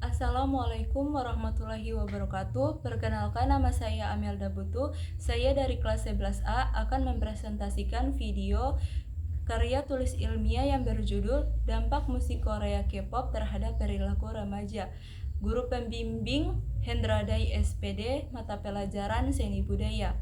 Assalamualaikum warahmatullahi wabarakatuh. Perkenalkan, nama saya Amelda Butu. Saya dari kelas 11A akan mempresentasikan video karya tulis ilmiah yang berjudul Dampak Musik Korea K-pop Terhadap Perilaku Remaja. Guru pembimbing Hendra Dai SPD, mata pelajaran Seni Budaya.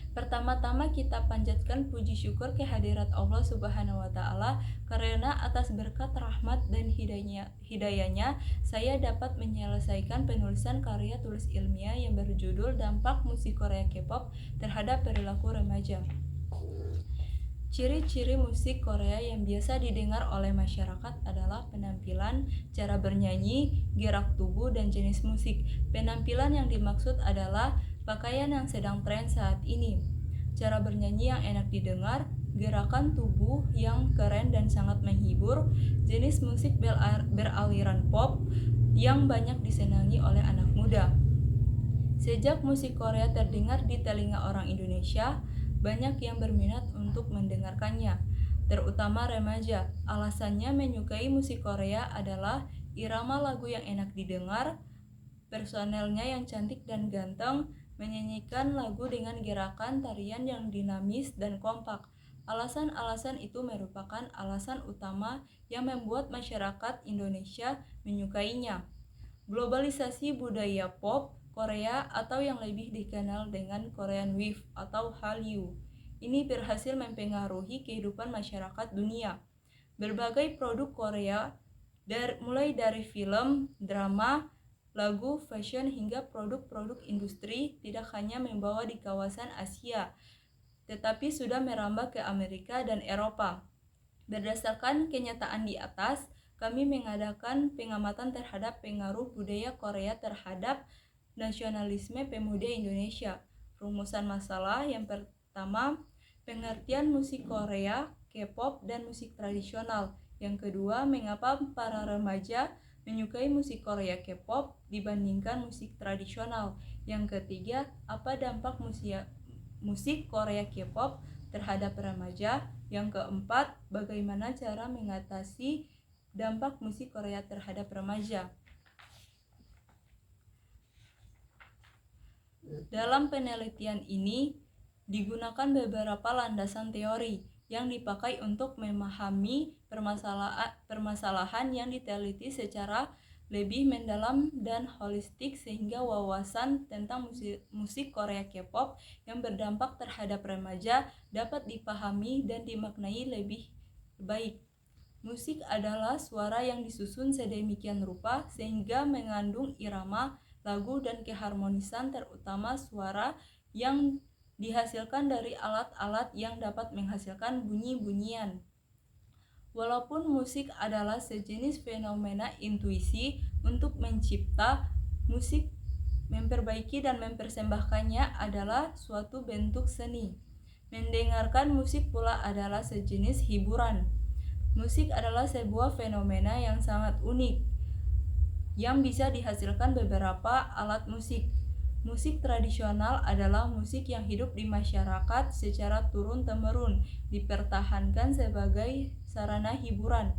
Pertama-tama kita panjatkan puji syukur kehadirat Allah Subhanahu wa Ta'ala, karena atas berkat rahmat dan hidayahnya saya dapat menyelesaikan penulisan karya tulis ilmiah yang berjudul Dampak Musik Korea K-pop Terhadap Perilaku Remaja. Ciri-ciri musik Korea yang biasa didengar oleh masyarakat adalah penampilan, cara bernyanyi, gerak tubuh, dan jenis musik. Penampilan yang dimaksud adalah pakaian yang sedang tren saat ini, cara bernyanyi yang enak didengar, gerakan tubuh yang keren dan sangat menghibur, jenis musik beraliran pop yang banyak disenangi oleh anak muda. Sejak musik Korea terdengar di telinga orang Indonesia, banyak yang berminat untuk mendengarkannya, terutama remaja. Alasannya menyukai musik Korea adalah irama lagu yang enak didengar, personelnya yang cantik dan ganteng, menyanyikan lagu dengan gerakan tarian yang dinamis dan kompak. Alasan-alasan itu merupakan alasan utama yang membuat masyarakat Indonesia menyukainya. Globalisasi budaya pop Korea atau yang lebih dikenal dengan Korean Wave atau Hallyu ini berhasil mempengaruhi kehidupan masyarakat dunia. Berbagai produk Korea, mulai dari film, drama, lagu, fashion, hingga produk-produk industri tidak hanya membawa di kawasan Asia, tetapi sudah merambah ke Amerika dan Eropa. Berdasarkan kenyataan di atas, kami mengadakan pengamatan terhadap pengaruh budaya Korea terhadap nasionalisme pemuda Indonesia. Rumusan masalah yang pertama, pengertian musik Korea, K-pop, dan musik tradisional. Yang kedua, mengapa para remaja menyukai musik Korea K-pop dibandingkan musik tradisional. Yang ketiga, apa dampak musik Korea K-pop terhadap remaja. Yang keempat, bagaimana cara mengatasi dampak musik Korea terhadap remaja. Dalam penelitian ini digunakan beberapa landasan teori yang dipakai untuk memahami permasalahan yang diteliti secara lebih mendalam dan holistik, sehingga wawasan tentang musik Korea K-pop yang berdampak terhadap remaja dapat dipahami dan dimaknai lebih baik. Musik adalah suara yang disusun sedemikian rupa sehingga mengandung irama lagu dan keharmonisan, terutama suara yang dihasilkan dari alat-alat yang dapat menghasilkan bunyi-bunyian. Walaupun musik adalah sejenis fenomena intuisi untuk mencipta, musik memperbaiki dan mempersembahkannya adalah suatu bentuk seni. Mendengarkan musik pula adalah sejenis hiburan. Musik adalah sebuah fenomena yang sangat unik, yang bisa dihasilkan beberapa alat musik. Musik tradisional adalah musik yang hidup di masyarakat secara turun-temurun, dipertahankan sebagai sarana hiburan.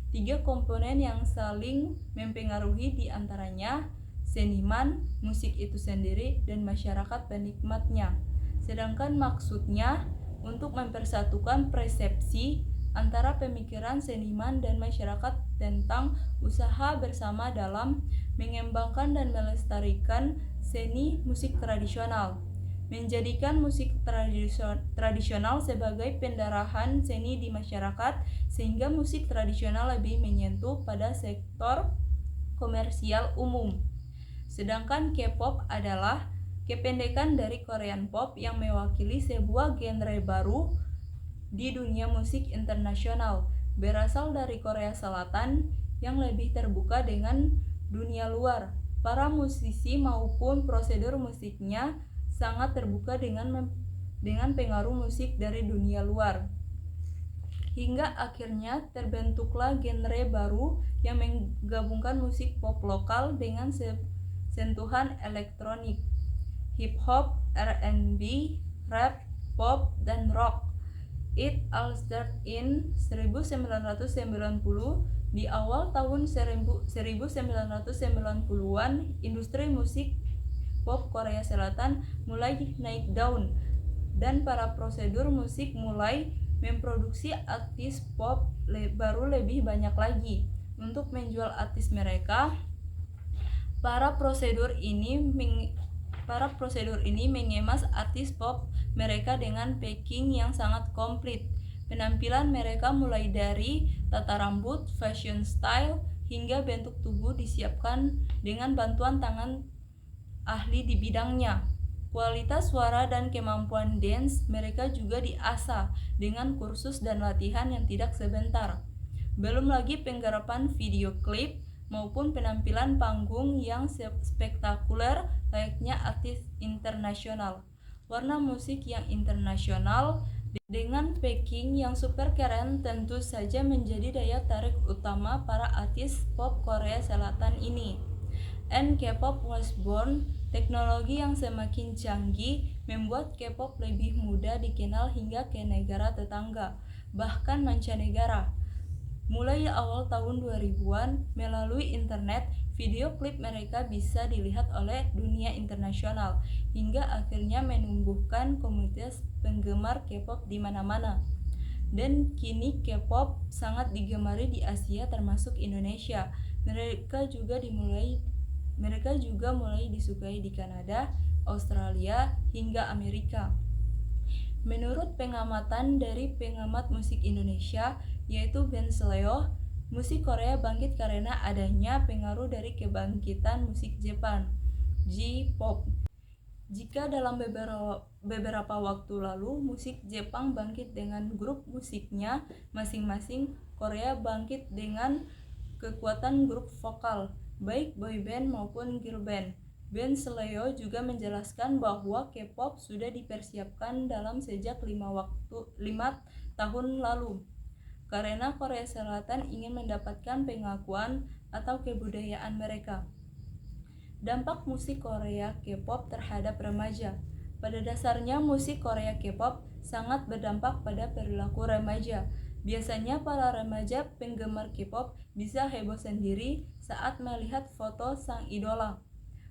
Tiga komponen yang saling mempengaruhi di antaranya seniman, musik itu sendiri, dan masyarakat penikmatnya. Sedangkan maksudnya untuk mempersatukan persepsi antara pemikiran seniman dan masyarakat tentang usaha bersama dalam mengembangkan dan melestarikan seni musik tradisional, menjadikan musik tradisional sebagai pendarahan seni di masyarakat, sehingga musik tradisional lebih menyentuh pada sektor komersial umum. Sedangkan K-pop adalah kependekan dari Korean pop yang mewakili sebuah genre baru di dunia musik internasional, berasal dari Korea Selatan yang lebih terbuka dengan dunia luar. Para musisi maupun prosedur musiknya sangat terbuka dengan pengaruh musik dari dunia luar. Hingga akhirnya terbentuklah genre baru yang menggabungkan musik pop lokal dengan sentuhan elektronik, hip hop, R&B, rap, pop, dan rock. It all started in 1990 Di awal tahun 1990-an, industri musik pop Korea Selatan mulai naik daun dan para prosedur musik mulai memproduksi artis pop baru lebih banyak lagi. Untuk menjual artis mereka, para prosedur ini mengemas artis pop mereka dengan packing yang sangat komplit. Penampilan mereka mulai dari tata rambut, fashion style, hingga bentuk tubuh disiapkan dengan bantuan tangan ahli di bidangnya. Kualitas suara dan kemampuan dance mereka juga diasah dengan kursus dan latihan yang tidak sebentar. Belum lagi penggarapan video klip maupun penampilan panggung yang spektakuler layaknya artis internasional. Warna musik yang internasional dengan packing yang super keren tentu saja menjadi daya tarik utama para artis pop Korea Selatan ini. And K-pop was born. Teknologi yang semakin canggih membuat K-pop lebih mudah dikenal hingga ke negara tetangga, bahkan mancanegara. Mulai awal tahun 2000-an, melalui internet, video klip mereka bisa dilihat oleh dunia internasional, hingga akhirnya menumbuhkan komunitas penggemar K-pop di mana-mana. Dan kini K-pop sangat digemari di Asia termasuk Indonesia. Mereka juga mulai disukai di Kanada, Australia, hingga Amerika. Menurut pengamatan dari pengamat musik Indonesia, yaitu Ben Sleo, musik Korea bangkit karena adanya pengaruh dari kebangkitan musik Jepang, J-pop. Jika dalam beberapa waktu lalu musik Jepang bangkit dengan grup musiknya masing-masing, Korea bangkit dengan kekuatan grup vokal, baik boyband maupun girl band. Ben Sleo juga menjelaskan bahwa K-pop sudah dipersiapkan dalam sejak 5 tahun lalu, karena Korea Selatan ingin mendapatkan pengakuan atau kebudayaan mereka. Dampak musik Korea K-pop terhadap remaja. Pada dasarnya musik Korea K-pop sangat berdampak pada perilaku remaja. Biasanya para remaja penggemar K-pop bisa heboh sendiri saat melihat foto sang idola,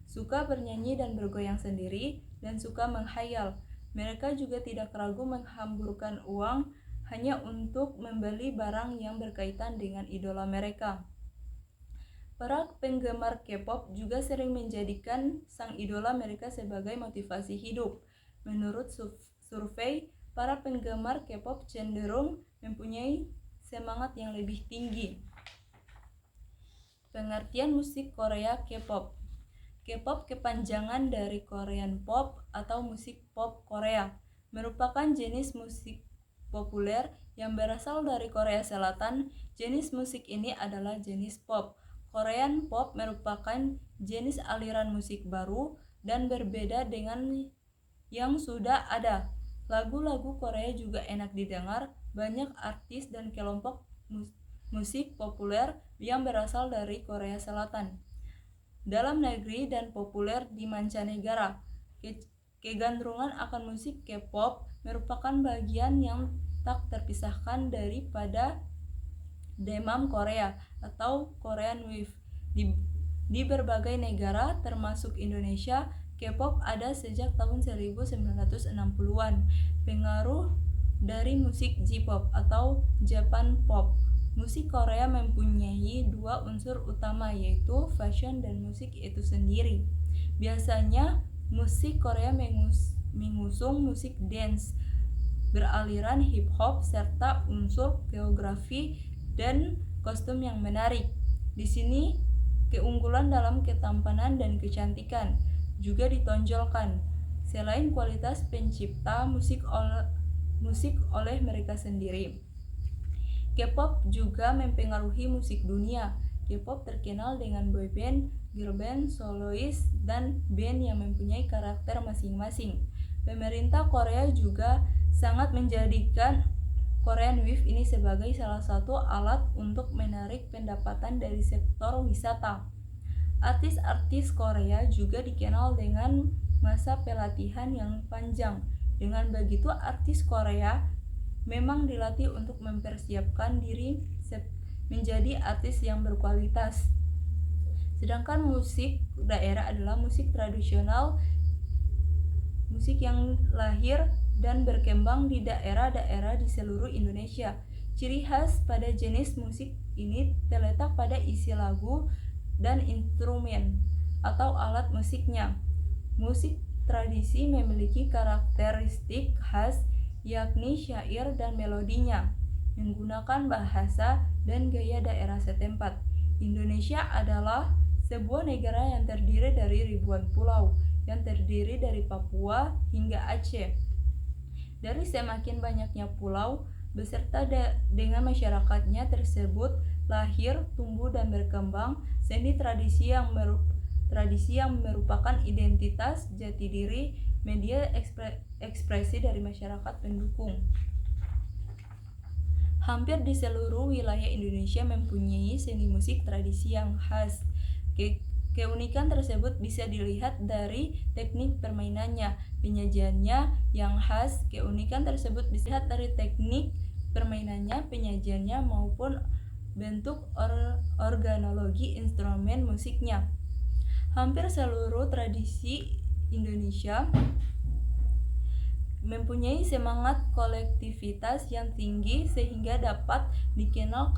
suka bernyanyi dan bergoyang sendiri, dan suka menghayal. Mereka juga tidak ragu menghamburkan uang hanya untuk membeli barang yang berkaitan dengan idola mereka. Para penggemar K-pop juga sering menjadikan sang idola mereka sebagai motivasi hidup. Menurut survei, para penggemar K-pop cenderung mempunyai semangat yang lebih tinggi. Pengertian musik Korea K-pop. K-pop kepanjangan dari Korean Pop atau musik pop Korea, merupakan jenis musik populer yang berasal dari Korea Selatan. Jenis musik ini adalah jenis pop. Korean Pop merupakan jenis aliran musik baru dan berbeda dengan yang sudah ada. Lagu-lagu Korea juga enak didengar. Banyak artis dan kelompok musik populer yang berasal dari Korea Selatan, dalam negeri dan populer di mancanegara. Kegandrungan akan musik K-pop merupakan bagian yang tak terpisahkan daripada demam Korea atau Korean Wave. Di berbagai negara termasuk Indonesia, K-pop ada sejak tahun 1960-an. Pengaruh dari musik J-pop atau Japan Pop. Musik Korea mempunyai dua unsur utama, yaitu fashion dan musik itu sendiri. Biasanya musik Korea mengusung musik dance beraliran hip hop serta unsur koreografi dan kostum yang menarik. Di sini keunggulan dalam ketampanan dan kecantikan juga ditonjolkan. Selain kualitas pencipta musik oleh mereka sendiri, K-pop juga mempengaruhi musik dunia. K-pop terkenal dengan boyband, girl band, solois, dan band yang mempunyai karakter masing-masing. Pemerintah Korea juga sangat menjadikan Korean Wave ini sebagai salah satu alat untuk menarik pendapatan dari sektor wisata. Artis-artis Korea juga dikenal dengan masa pelatihan yang panjang. Dengan begitu, artis Korea memang dilatih untuk mempersiapkan diri menjadi artis yang berkualitas. Sedangkan musik daerah adalah musik tradisional, musik yang lahir dan berkembang di daerah-daerah di seluruh Indonesia. Ciri khas pada jenis musik ini terletak pada isi lagu dan instrumen atau alat musiknya. Musik tradisi memiliki karakteristik khas, yakni syair dan melodinya, menggunakan bahasa dan gaya daerah setempat. Indonesia adalah sebuah negara yang terdiri dari ribuan pulau, yang terdiri dari Papua hingga Aceh. Dari semakin banyaknya pulau beserta dengan masyarakatnya tersebut, lahir, tumbuh, dan berkembang seni tradisi yang merupakan identitas jati diri, media ekspresi dari masyarakat pendukung. Hampir di seluruh wilayah Indonesia mempunyai seni musik tradisi yang khas. Keunikan tersebut bisa dilihat dari teknik permainannya, penyajiannya yang khas. Keunikan tersebut bisa dilihat dari teknik permainannya, penyajiannya maupun bentuk organologi instrumen musiknya. Hampir seluruh tradisi Indonesia mempunyai semangat kolektivitas yang tinggi sehingga dapat dikenal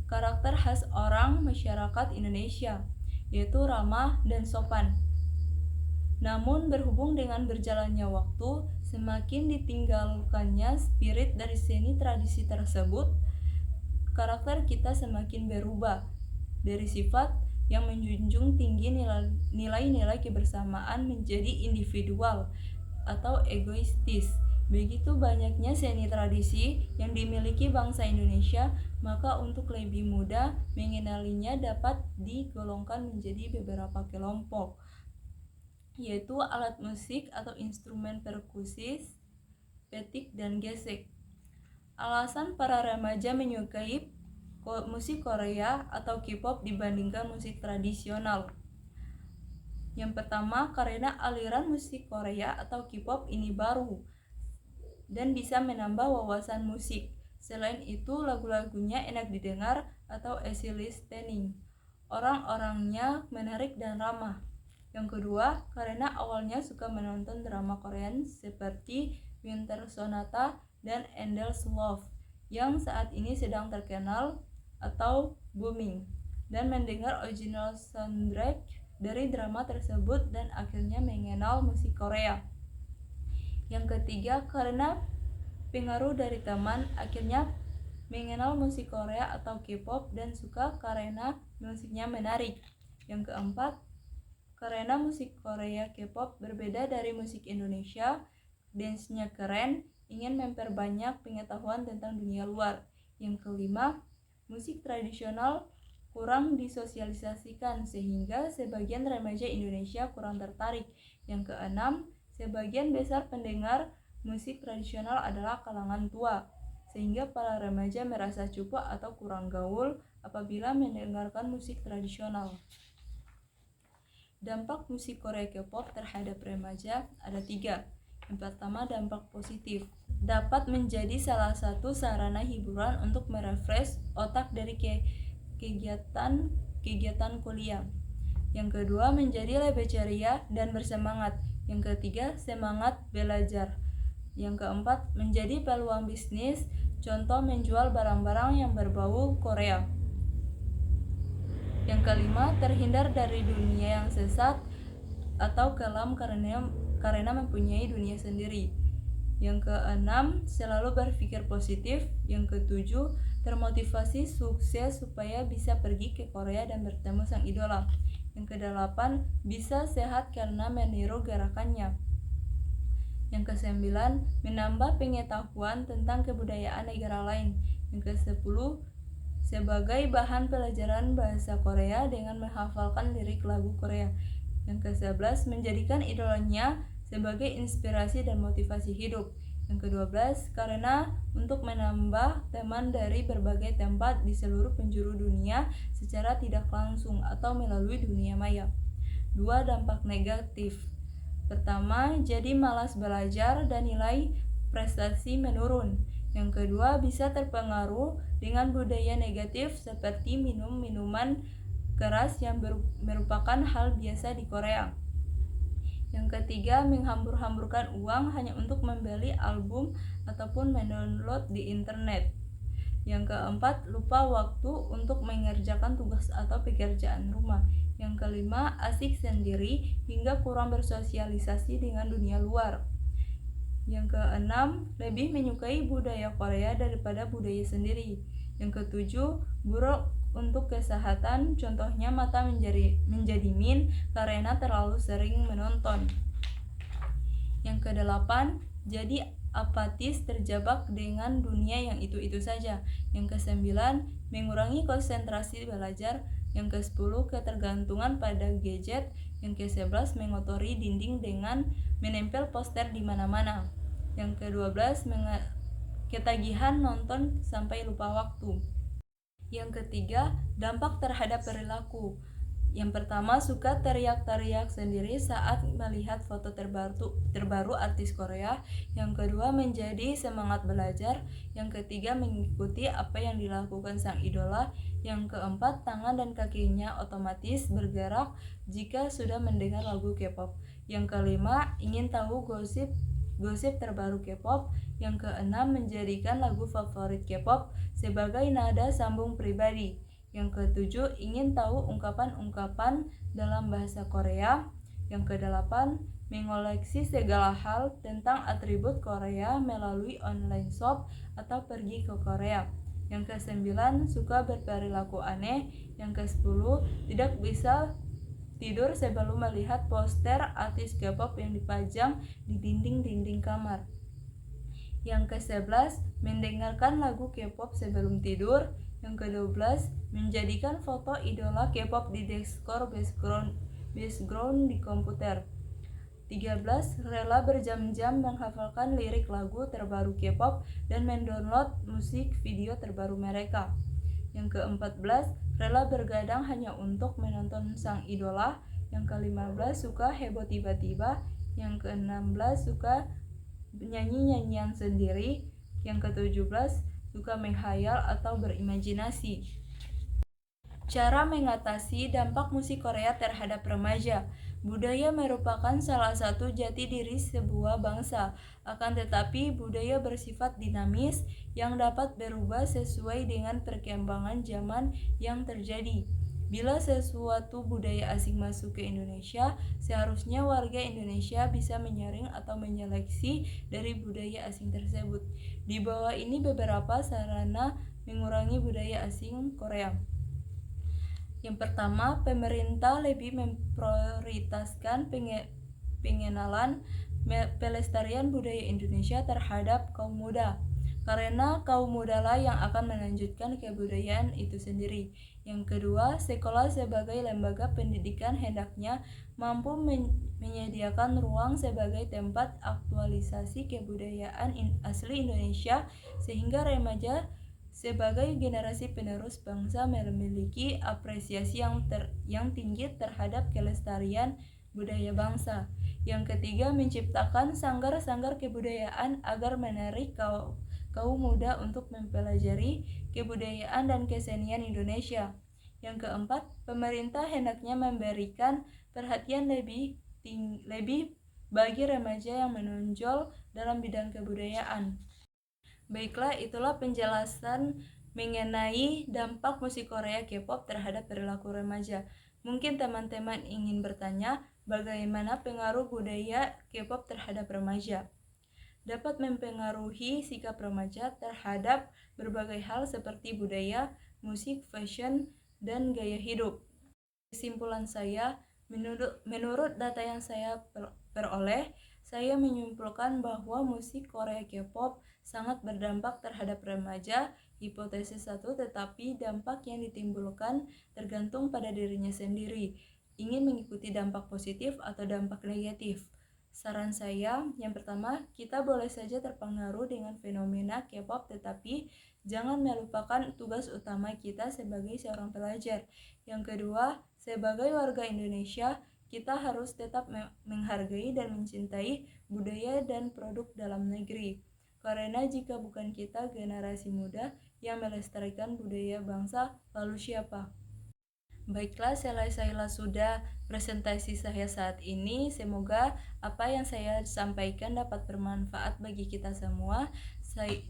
karakter khas orang masyarakat Indonesia, yaitu ramah dan sopan. Namun berhubung dengan berjalannya waktu, semakin ditinggalkannya spirit dari seni tradisi tersebut, karakter kita semakin berubah dari sifat yang menjunjung tinggi nilai-nilai kebersamaan menjadi individual atau egoistis. Begitu banyaknya seni tradisi yang dimiliki bangsa Indonesia, maka untuk lebih mudah mengenalinya dapat digolongkan menjadi beberapa kelompok, yaitu alat musik atau instrumen perkusis, petik, dan gesek. Alasan para remaja menyukai musik Korea atau K-pop dibandingkan musik tradisional. Yang pertama, karena aliran musik Korea atau K-pop ini baru dan bisa menambah wawasan musik. Selain itu, lagu-lagunya enak didengar atau easy listening. Orang-orangnya menarik dan ramah. Yang kedua, karena awalnya suka menonton drama Korean seperti Winter Sonata dan Endless Love yang saat ini sedang terkenal atau booming, dan mendengar original soundtrack dari drama tersebut dan akhirnya mengenal musik Korea. Yang ketiga, karena pengaruh dari teman, akhirnya mengenal musik Korea atau K-pop dan suka karena musiknya menarik. Yang keempat, karena musik Korea K-pop berbeda dari musik Indonesia, dance-nya keren, ingin memperbanyak pengetahuan tentang dunia luar. Yang kelima, musik tradisional kurang disosialisasikan sehingga sebagian remaja Indonesia kurang tertarik. Yang keenam, sebagian besar pendengar musik tradisional adalah kalangan tua, sehingga para remaja merasa cupu atau kurang gaul apabila mendengarkan musik tradisional. Dampak musik Korea K-pop terhadap remaja ada 3. Yang pertama, dampak positif. Dapat menjadi salah satu sarana hiburan untuk merefresh otak dari kegiatan kuliah. Yang kedua, menjadi lebih ceria dan bersemangat. Yang ketiga, semangat belajar. Yang keempat, menjadi peluang bisnis, contoh menjual barang-barang yang berbau Korea. Yang kelima, terhindar dari dunia yang sesat atau kelam karena mempunyai dunia sendiri. Yang keenam, selalu berpikir positif. Yang ketujuh, termotivasi sukses supaya bisa pergi ke Korea dan bertemu sang idola. Yang kedelapan, bisa sehat karena meniru gerakannya. Yang kesembilan, menambah pengetahuan tentang kebudayaan negara lain. Yang kesepuluh, sebagai bahan pelajaran bahasa Korea dengan menghafalkan lirik lagu Korea. Yang ke-11, menjadikan idolanya sebagai inspirasi dan motivasi hidup. Yang ke-12, karena untuk menambah teman dari berbagai tempat di seluruh penjuru dunia secara tidak langsung atau melalui dunia maya. 2. Dampak negatif. Pertama, jadi malas belajar dan nilai prestasi menurun. Yang kedua, bisa terpengaruh dengan budaya negatif seperti minum minuman keras yang merupakan hal biasa di Korea. Yang ketiga, menghambur-hamburkan uang hanya untuk membeli album ataupun mendownload di internet. Yang keempat, lupa waktu untuk mengerjakan tugas atau pekerjaan rumah. Yang kelima, asik sendiri hingga kurang bersosialisasi dengan dunia luar. Yang keenam, lebih menyukai budaya Korea daripada budaya sendiri. Yang ketujuh, buruk untuk kesehatan, contohnya mata menjadi min karena terlalu sering menonton. Yang kedelapan, jadi apatis terjebak dengan dunia yang itu-itu saja. Yang kesembilan, mengurangi konsentrasi belajar. Yang ke-10, ketergantungan pada gadget. Yang ke-11, mengotori dinding dengan menempel poster di mana-mana. Yang ke-12, ketagihan nonton sampai lupa waktu. Yang ketiga, dampak terhadap perilaku. Yang pertama, suka teriak-teriak sendiri saat melihat foto terbaru artis Korea. Yang kedua, menjadi semangat belajar. Yang ketiga, mengikuti apa yang dilakukan sang idola. Yang keempat, tangan dan kakinya otomatis bergerak jika sudah mendengar lagu K-pop. Yang kelima, ingin tahu gosip terbaru K-pop. Yang keenam, menjadikan lagu favorit K-pop sebagai nada sambung pribadi. Yang ketujuh, ingin tahu ungkapan-ungkapan dalam bahasa Korea. Yang kedelapan, mengoleksi segala hal tentang atribut Korea melalui online shop atau pergi ke Korea. Yang kesembilan, suka berperilaku aneh. Yang ke-10, tidak bisa tidur sebelum melihat poster artis K-pop yang dipajang di dinding-dinding kamar. Yang ke-11, mendengarkan lagu K-pop sebelum tidur. Yang ke-12, menjadikan foto idola K-pop di desktop background di komputer. 13, rela berjam-jam menghafalkan lirik lagu terbaru K-pop dan mendownload musik video terbaru mereka. Yang ke-14, rela bergadang hanya untuk menonton sang idola. Yang ke-15, suka heboh tiba-tiba. Yang ke-16, suka nyanyi-nyanyian sendiri. Yang ke-17, suka menghayal atau berimajinasi. Cara mengatasi dampak musik Korea terhadap remaja. Budaya merupakan salah satu jati diri sebuah bangsa, akan tetapi budaya bersifat dinamis yang dapat berubah sesuai dengan perkembangan zaman yang terjadi. Bila sesuatu budaya asing masuk ke Indonesia, seharusnya warga Indonesia bisa menyaring atau menyeleksi dari budaya asing tersebut. Di bawah ini beberapa sarana mengurangi budaya asing Korea. Yang pertama, pemerintah lebih memprioritaskan pengenalan pelestarian budaya Indonesia terhadap kaum muda, karena kaum muda lah yang akan melanjutkan kebudayaan itu sendiri. Yang kedua, sekolah sebagai lembaga pendidikan hendaknya mampu menyediakan ruang sebagai tempat aktualisasi kebudayaan asli Indonesia sehingga remaja sebagai generasi penerus bangsa memiliki apresiasi yang tinggi terhadap kelestarian budaya bangsa. Yang ketiga, menciptakan sanggar-sanggar kebudayaan agar menarik kaum muda untuk mempelajari kebudayaan dan kesenian Indonesia. Yang keempat, pemerintah hendaknya memberikan perhatian lebih bagi remaja yang menonjol dalam bidang kebudayaan. Baiklah, itulah penjelasan mengenai dampak musik Korea K-pop terhadap perilaku remaja. Mungkin teman-teman ingin bertanya, bagaimana pengaruh budaya K-pop terhadap remaja? Dapat mempengaruhi sikap remaja terhadap berbagai hal seperti budaya, musik, fashion, dan gaya hidup. Kesimpulan saya, menurut data yang saya peroleh, saya menyimpulkan bahwa musik Korea K-pop sangat berdampak terhadap remaja. Hipotesis satu, tetapi dampak yang ditimbulkan tergantung pada dirinya sendiri. Ingin mengikuti dampak positif atau dampak negatif. Saran saya, yang pertama, kita boleh saja terpengaruh dengan fenomena K-pop, tetapi jangan melupakan tugas utama kita sebagai seorang pelajar. Yang kedua, sebagai warga Indonesia, kita harus tetap menghargai dan mencintai budaya dan produk dalam negeri. Karena jika bukan kita, generasi muda yang melestarikan budaya bangsa, lalu siapa? Baiklah, selesailah sudah presentasi saya saat ini. Semoga apa yang saya sampaikan dapat bermanfaat bagi kita semua.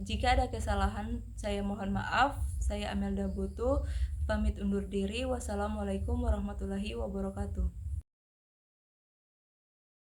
Jika ada kesalahan, saya mohon maaf. Saya Amelda Butu, pamit undur diri. Wassalamualaikum warahmatullahi wabarakatuh.